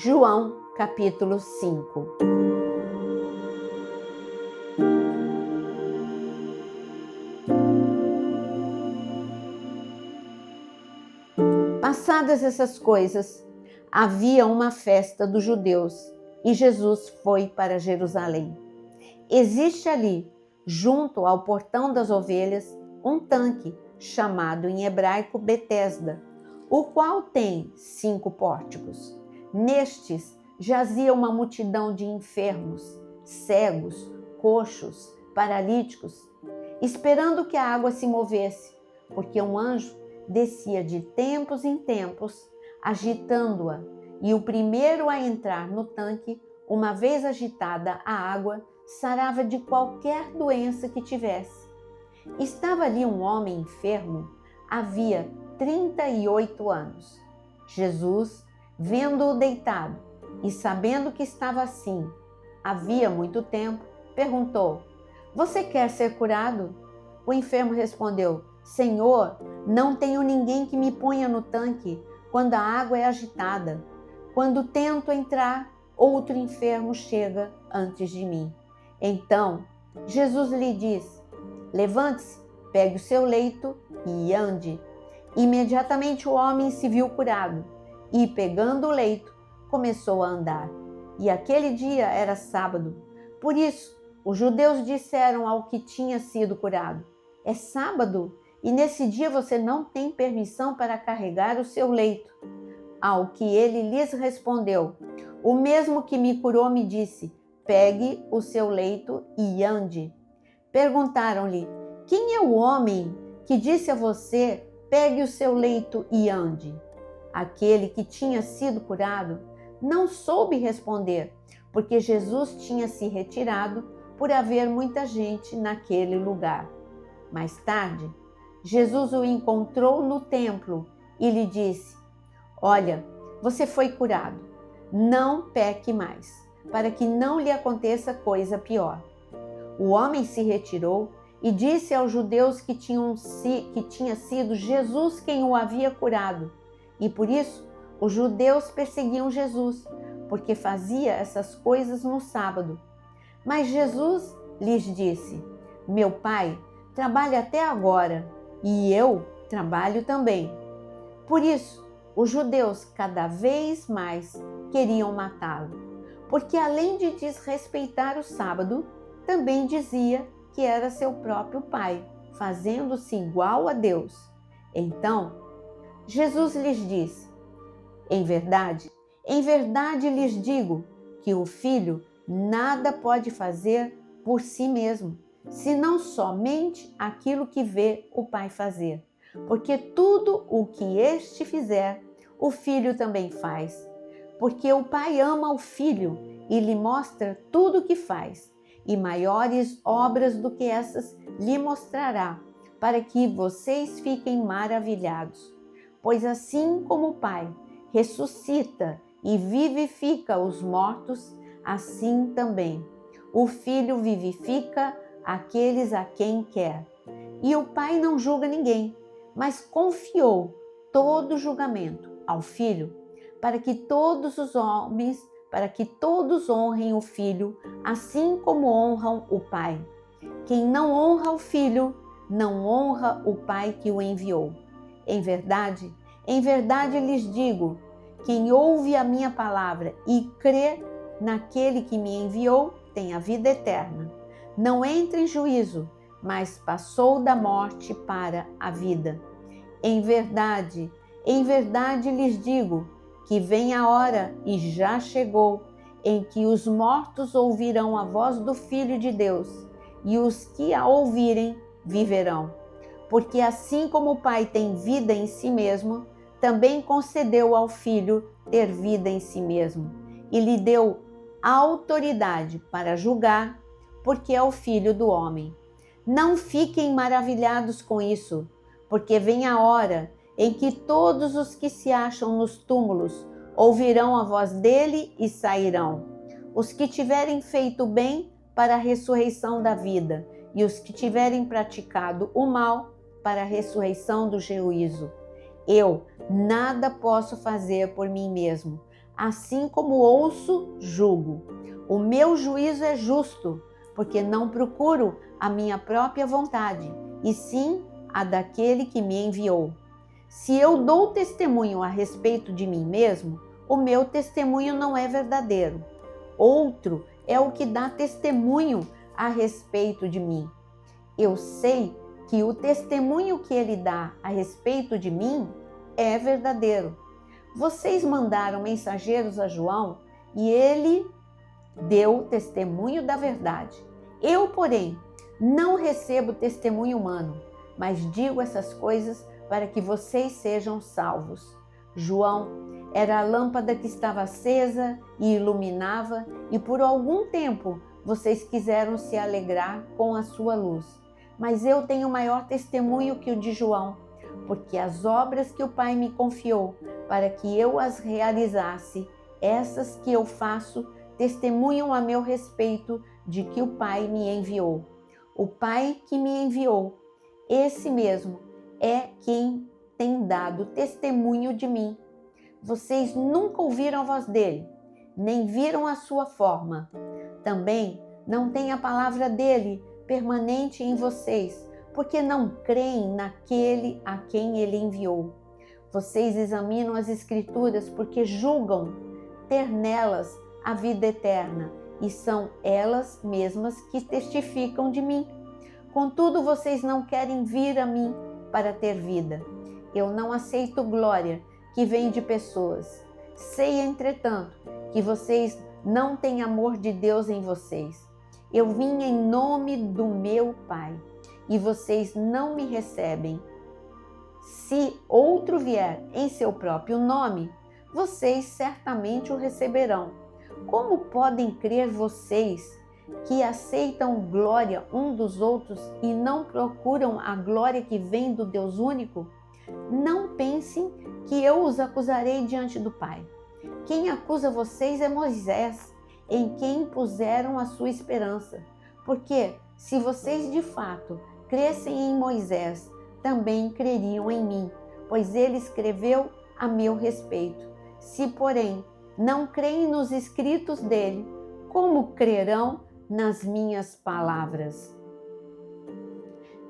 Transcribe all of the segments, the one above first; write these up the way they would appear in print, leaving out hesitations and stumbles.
João, capítulo 5. Passadas essas coisas, havia uma festa dos judeus e Jesus foi para Jerusalém. Existe ali, junto ao portão das ovelhas, um tanque chamado em hebraico Betesda, o qual tem 5 pórticos. Nestes jazia uma multidão de enfermos, cegos, coxos, paralíticos, esperando que a água se movesse, porque um anjo descia de tempos em tempos, agitando-a, e o primeiro a entrar no tanque, uma vez agitada a água, sarava de qualquer doença que tivesse. Estava ali um homem enfermo, havia 38 anos. Jesus, vendo-o deitado e sabendo que estava assim havia muito tempo, perguntou: "Você quer ser curado?" O enfermo respondeu: "Senhor, não tenho ninguém que me ponha no tanque quando a água é agitada. Quando tento entrar, outro enfermo chega antes de mim." Então, Jesus lhe disse: "Levante-se, pegue o seu leito e ande." Imediatamente o homem se viu curado e, pegando o leito, começou a andar. E aquele dia era sábado. Por isso, os judeus disseram ao que tinha sido curado: "É sábado e nesse dia você não tem permissão para carregar o seu leito." Ao que ele lhes respondeu: "O mesmo que me curou me disse: pegue o seu leito e ande." Perguntaram-lhe: "Quem é o homem que disse a você: pegue o seu leito e ande?" Aquele que tinha sido curado não soube responder, porque Jesus tinha se retirado por haver muita gente naquele lugar. Mais tarde, Jesus o encontrou no templo e lhe disse: "Olha, você foi curado. Não peque mais, para que não lhe aconteça coisa pior." O homem se retirou e disse aos judeus que tinha sido Jesus quem o havia curado. E por isso, os judeus perseguiam Jesus, porque fazia essas coisas no sábado. Mas Jesus lhes disse: "Meu Pai trabalha até agora, e eu trabalho também." Por isso, os judeus cada vez mais queriam matá-lo, porque além de desrespeitar o sábado, também dizia que era seu próprio Pai, fazendo-se igual a Deus. Então, Jesus lhes disse: em verdade lhes digo que o Filho nada pode fazer por si mesmo, senão somente aquilo que vê o Pai fazer. Porque tudo o que este fizer, o Filho também faz. Porque o Pai ama o Filho e lhe mostra tudo o que faz, e maiores obras do que essas lhe mostrará, para que vocês fiquem maravilhados. Pois assim como o Pai ressuscita e vivifica os mortos, assim também o Filho vivifica aqueles a quem quer. E o Pai não julga ninguém, mas confiou todo o julgamento ao Filho, para que todos honrem o Filho, assim como honram o Pai. Quem não honra o Filho, não honra o Pai que o enviou. Em verdade lhes digo, quem ouve a minha palavra e crê naquele que me enviou, tem a vida eterna. Não entra em juízo, mas passou da morte para a vida. Em verdade lhes digo, que vem a hora, e já chegou, em que os mortos ouvirão a voz do Filho de Deus, e os que a ouvirem viverão. Porque assim como o Pai tem vida em si mesmo, também concedeu ao Filho ter vida em si mesmo, e lhe deu autoridade para julgar, porque é o Filho do homem. Não fiquem maravilhados com isso, porque vem a hora em que todos os que se acham nos túmulos ouvirão a voz dele e sairão. Os que tiverem feito bem para a ressurreição da vida, e os que tiverem praticado o mal para a ressurreição do juízo. Eu nada posso fazer por mim mesmo. assim como ouço, julgo. O meu juízo é justo, porque não procuro a minha própria vontade, e sim a daquele que me enviou. Se eu dou testemunho a respeito de mim mesmo, o meu testemunho não é verdadeiro. Outro é o que dá testemunho a respeito de mim. Eu sei que o testemunho que ele dá a respeito de mim é verdadeiro. Vocês mandaram mensageiros a João e ele deu testemunho da verdade. Eu, porém, não recebo testemunho humano, mas digo essas coisas para que vocês sejam salvos. João era a lâmpada que estava acesa e iluminava, e por algum tempo vocês quiseram se alegrar com a sua luz. Mas eu tenho maior testemunho que o de João, porque as obras que o Pai me confiou para que eu as realizasse, essas que eu faço, testemunham a meu respeito de que o Pai me enviou. O Pai que me enviou, esse mesmo, é quem tem dado testemunho de mim. Vocês nunca ouviram a voz dele, nem viram a sua forma. Também não tem a palavra dele permanente em vocês, porque não creem naquele a quem ele enviou. Vocês examinam as Escrituras porque julgam ter nelas a vida eterna, e são elas mesmas que testificam de mim. Contudo, vocês não querem vir a mim para ter vida. Eu não aceito glória que vem de pessoas. Sei, entretanto, que vocês não têm amor de Deus em vocês. Eu vim em nome do meu Pai, e vocês não me recebem. Se outro vier em seu próprio nome, vocês certamente o receberão. Como podem crer vocês que aceitam glória um dos outros e não procuram a glória que vem do Deus único? Não pensem que eu os acusarei diante do Pai. Quem acusa vocês é Moisés, em quem puseram a sua esperança. Porque se vocês de fato crescem em Moisés, também creriam em mim, pois ele escreveu a meu respeito. Se, porém, não creem nos escritos dele, como crerão nas minhas palavras?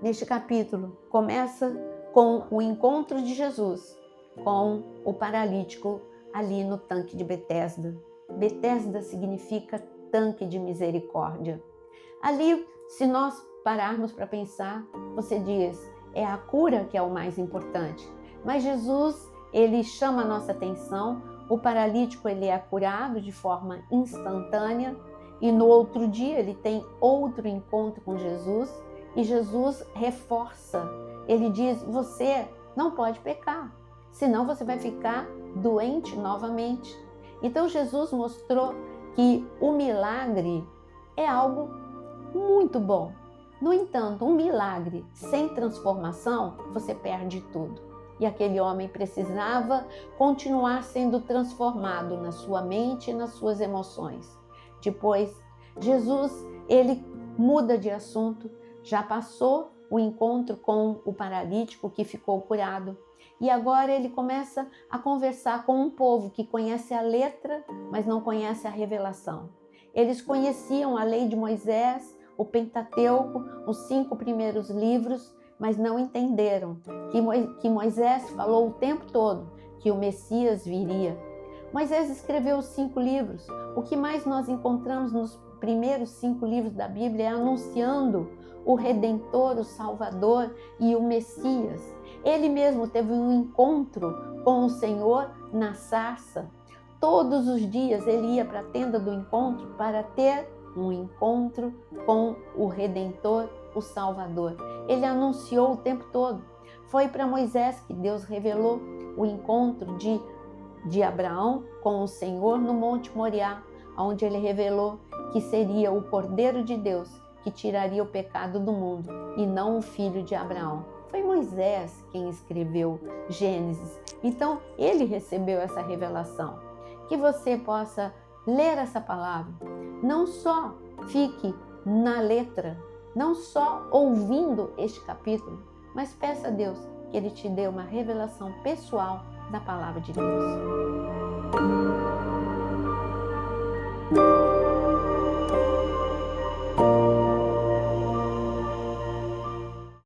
Neste capítulo, começa com o encontro de Jesus com o paralítico ali no tanque de Betesda. Betesda significa tanque de misericórdia. Ali, se nós pararmos para pensar, você diz, é a cura que é o mais importante. Mas Jesus, ele chama a nossa atenção. O paralítico, ele é curado de forma instantânea, e no outro dia ele tem outro encontro com Jesus, e Jesus reforça. Ele diz, você não pode pecar, senão você vai ficar doente novamente. Então Jesus mostrou que o milagre é algo muito bom. No entanto, um milagre sem transformação, você perde tudo. E aquele homem precisava continuar sendo transformado na sua mente e nas suas emoções. Depois, Jesus, ele muda de assunto, já passou o encontro com o paralítico que ficou curado. E agora ele começa a conversar com um povo que conhece a letra, mas não conhece a revelação. Eles conheciam a lei de Moisés, o Pentateuco, os 5 primeiros livros, mas não entenderam que Moisés falou o tempo todo que o Messias viria. Moisés escreveu os 5 livros. O que mais nós encontramos nos primeiros 5 livros da Bíblia é anunciando o Redentor, o Salvador e o Messias. Ele mesmo teve um encontro com o Senhor na sarça. Todos os dias ele ia para a tenda do encontro para ter um encontro com o Redentor, o Salvador. Ele anunciou o tempo todo. Foi para Moisés que Deus revelou o encontro de Abraão com o Senhor no Monte Moriá, onde ele revelou que seria o Cordeiro de Deus que tiraria o pecado do mundo e não o filho de Abraão. Foi Moisés quem escreveu Gênesis. Então, ele recebeu essa revelação. Que você possa ler essa palavra. Não só fique na letra, não só ouvindo este capítulo, mas peça a Deus que Ele te dê uma revelação pessoal da palavra de Deus.